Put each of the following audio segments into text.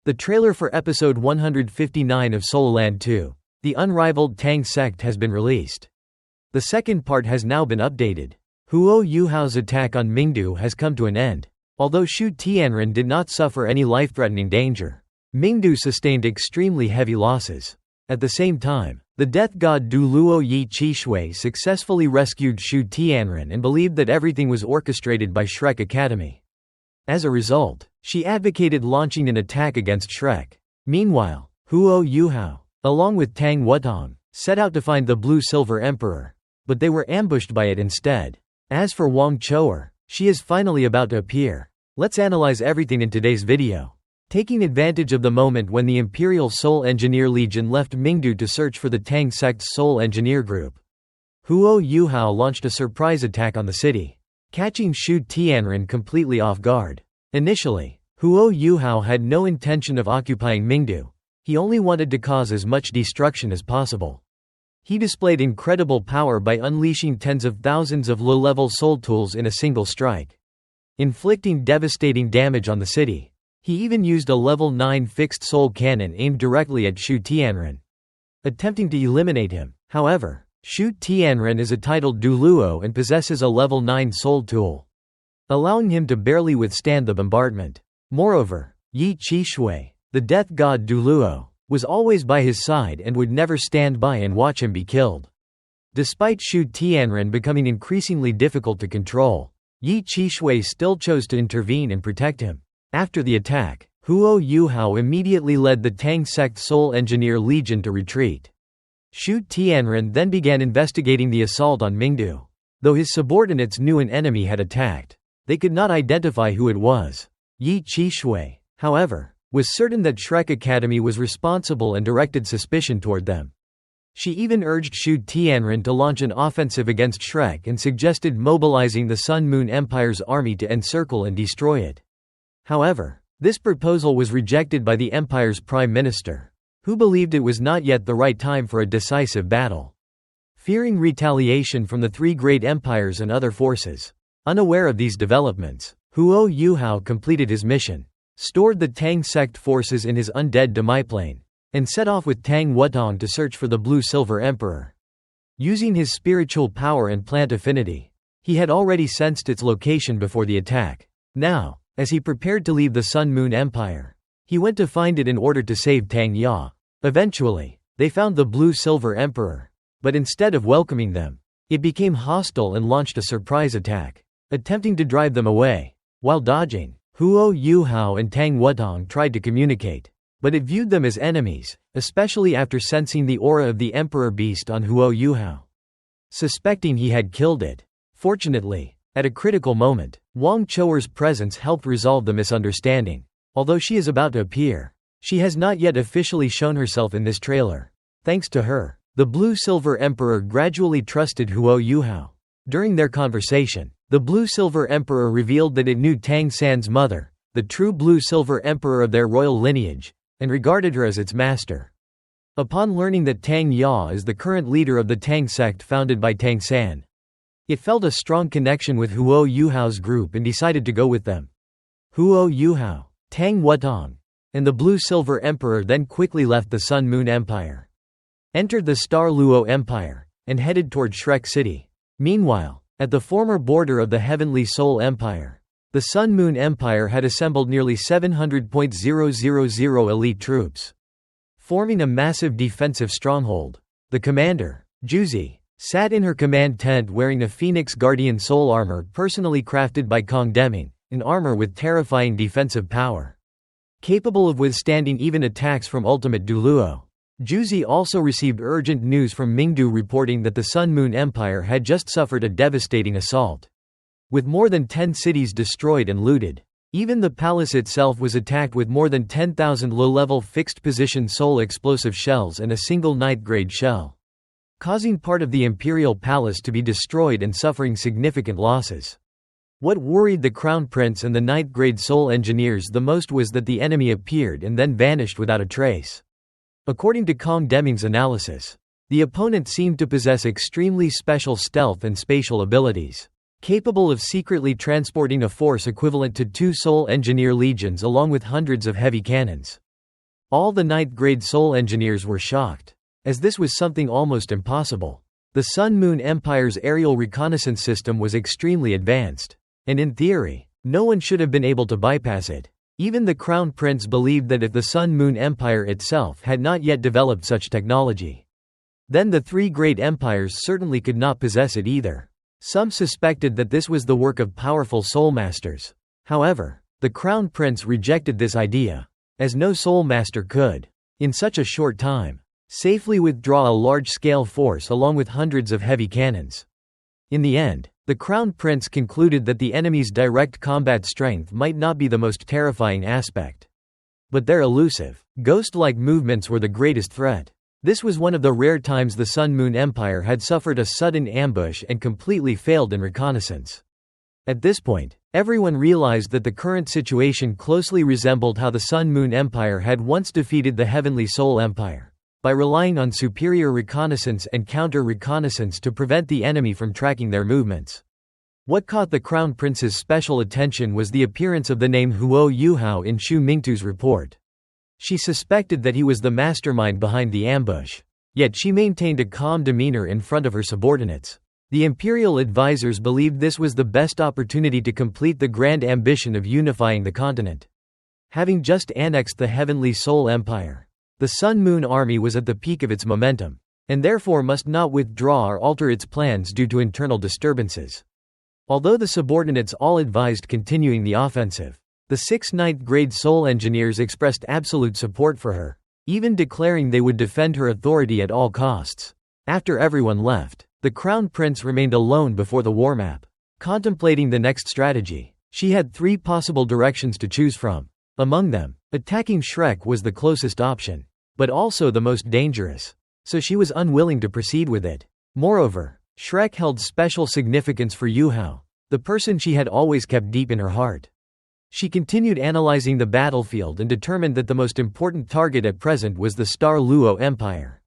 The trailer for episode 159 of Soul Land 2, The Unrivaled Tang Sect, has been released. The second part has now been updated. Huo Yuhao's attack on Mingdu has come to an end. Although Xu Tianren did not suffer any life-threatening danger, Mingdu sustained extremely heavy losses. At the same time, the death god Du Luo Yi Qishui successfully rescued Xu Tianren and believed that everything was orchestrated by Shrek Academy. As a result, she advocated launching an attack against Shrek. Meanwhile, Huo Yuhao, along with Tang Wutong, set out to find the Blue-Silver Emperor, but they were ambushed by it instead. As for Wang Chou'er, she is finally about to appear. Let's analyze everything in today's video. Taking advantage of the moment when the Imperial Soul Engineer Legion left Mingdu to search for the Tang Sect's Soul Engineer Group, Huo Yuhao launched a surprise attack on the city, catching Xu Tianren completely off guard. Initially, Huo Yuhao had no intention of occupying Mingdu. He only wanted to cause as much destruction as possible. He displayed incredible power by unleashing tens of thousands of low-level soul tools in a single strike, inflicting devastating damage on the city. He even used a level 9 fixed soul cannon aimed directly at Xu Tianren, attempting to eliminate him. However, Xu Tianren is a titled Du Luo and possesses a level 9 soul tool, allowing him to barely withstand the bombardment. Moreover, Yi Qishui, the death god Du Luo, was always by his side and would never stand by and watch him be killed. Despite Xu Tianren becoming increasingly difficult to control, Yi Qishui still chose to intervene and protect him. After the attack, Huo Yuhao immediately led the Tang Sect Soul Engineer Legion to retreat. Xu Tianren then began investigating the assault on Mingdu. Though his subordinates knew an enemy had attacked, they could not identify who it was. Yi Qishui, however, was certain that Shrek Academy was responsible and directed suspicion toward them. She even urged Xu Tianren to launch an offensive against Shrek and suggested mobilizing the Sun Moon Empire's army to encircle and destroy it. However, this proposal was rejected by the Empire's prime minister, who believed it was not yet the right time for a decisive battle. Fearing retaliation from the three great empires and other forces, unaware of these developments, Huo Yuhao completed his mission, stored the Tang Sect forces in his undead demiplane, and set off with Tang Wutong to search for the Blue-Silver Emperor. Using his spiritual power and plant affinity, he had already sensed its location before the attack. Now, as he prepared to leave the Sun Moon Empire, he went to find it in order to save Tang Ya. Eventually, they found the Blue-Silver Emperor, but instead of welcoming them, it became hostile and launched a surprise attack, attempting to drive them away. While dodging, Huo Yuhao and Tang Wutong tried to communicate, but it viewed them as enemies, especially after sensing the aura of the Emperor Beast on Huo Yuhao, suspecting he had killed it. Fortunately, at a critical moment, Wang Chou'er's presence helped resolve the misunderstanding. Although she is about to appear, she has not yet officially shown herself in this trailer. Thanks to her, the Blue-Silver Emperor gradually trusted Huo Yuhao. During their conversation, the Blue-Silver Emperor revealed that it knew Tang San's mother, the true Blue-Silver Emperor of their royal lineage, and regarded her as its master. Upon learning that Tang Ya is the current leader of the Tang Sect founded by Tang San, it felt a strong connection with Huo Yuhao's group and decided to go with them. Huo Yuhao, Tang Wutong, and the Blue-Silver Emperor then quickly left the Sun Moon Empire, entered the Star Luo Empire, and headed toward Shrek City. Meanwhile, at the former border of the Heavenly Soul Empire, the Sun Moon Empire had assembled nearly 700,000 elite troops, forming a massive defensive stronghold. The commander, Juzi, sat in her command tent wearing a Phoenix Guardian soul armor personally crafted by Kong Deming, an armor with terrifying defensive power, capable of withstanding even attacks from Ultimate Du Luo. Juzi also received urgent news from Mingdu reporting that the Sun Moon Empire had just suffered a devastating assault, with more than 10 cities destroyed and looted. Even the palace itself was attacked with more than 10,000 low-level fixed-position soul explosive shells and a single 9th-grade shell, causing part of the imperial palace to be destroyed and suffering significant losses. What worried the Crown Prince and the 9th-grade soul engineers the most was that the enemy appeared and then vanished without a trace. According to Kong Deming's analysis, the opponent seemed to possess extremely special stealth and spatial abilities, capable of secretly transporting a force equivalent to 2 soul engineer legions along with hundreds of heavy cannons. All the ninth-grade Soul engineers were shocked, as this was something almost impossible. The Sun-Moon Empire's aerial reconnaissance system was extremely advanced, and in theory, no one should have been able to bypass it. Even the Crown Prince believed that if the Sun-Moon Empire itself had not yet developed such technology, then the three great empires certainly could not possess it either. Some suspected that this was the work of powerful soul masters. However, the Crown Prince rejected this idea, as no soul master could, in such a short time, safely withdraw a large-scale force along with hundreds of heavy cannons. In the end, the Crown Prince concluded that the enemy's direct combat strength might not be the most terrifying aspect, but their elusive, ghost-like movements were the greatest threat. This was one of the rare times the Sun-Moon Empire had suffered a sudden ambush and completely failed in reconnaissance. At this point, everyone realized that the current situation closely resembled how the Sun-Moon Empire had once defeated the Heavenly Soul Empire, by relying on superior reconnaissance and counter-reconnaissance to prevent the enemy from tracking their movements. What caught the Crown Prince's special attention was the appearance of the name Huo Yuhao in Xu Mingtu's report. She suspected that he was the mastermind behind the ambush, yet she maintained a calm demeanor in front of her subordinates. The imperial advisors believed this was the best opportunity to complete the grand ambition of unifying the continent. Having just annexed the Heavenly Soul Empire, the Sun-Moon army was at the peak of its momentum, and therefore must not withdraw or alter its plans due to internal disturbances. Although the subordinates all advised continuing the offensive, the 6 ninth-grade Soul engineers expressed absolute support for her, even declaring they would defend her authority at all costs. After everyone left, the Crown Prince remained alone before the war map. Contemplating the next strategy, she had 3 possible directions to choose from. Among them, attacking Shrek was the closest option, but also the most dangerous, so she was unwilling to proceed with it. Moreover, Shrek held special significance for Yuhao, the person she had always kept deep in her heart. She continued analyzing the battlefield and determined that the most important target at present was the Star Luo Empire.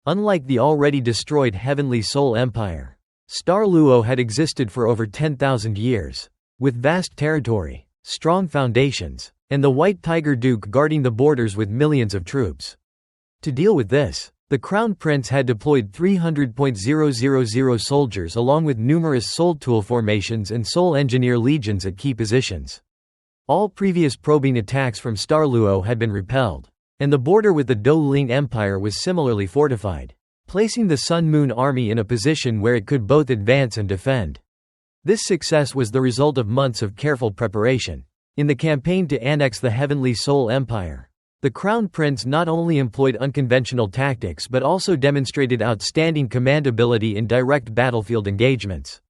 Unlike the already destroyed Heavenly Soul Empire, Star Luo had existed for over 10,000 years, with vast territory, strong foundations, and the White Tiger Duke guarding the borders with millions of troops. To deal with this, the Crown Prince had deployed 300,000 soldiers along with numerous Soul Tool formations and Soul Engineer legions at key positions. All previous probing attacks from Star Luo had been repelled, and the border with the Dou-Ling Empire was similarly fortified, placing the Sun-Moon army in a position where it could both advance and defend. This success was the result of months of careful preparation. In the campaign to annex the Heavenly Soul Empire, the Crown Prince not only employed unconventional tactics but also demonstrated outstanding command ability in direct battlefield engagements.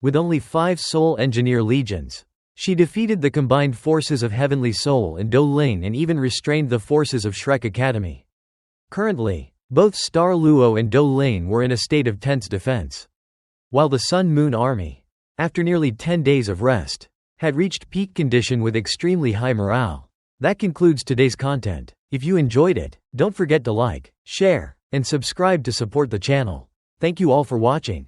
With only 5 Soul Engineer legions, she defeated the combined forces of Heavenly Soul and Dou-Ling and even restrained the forces of Shrek Academy. Currently, both Star Luo and Dou-Ling were in a state of tense defense, while the Sun-Moon army, after nearly 10 days of rest, had reached peak condition with extremely high morale. That concludes today's content. If you enjoyed it, don't forget to like, share, and subscribe to support the channel. Thank you all for watching.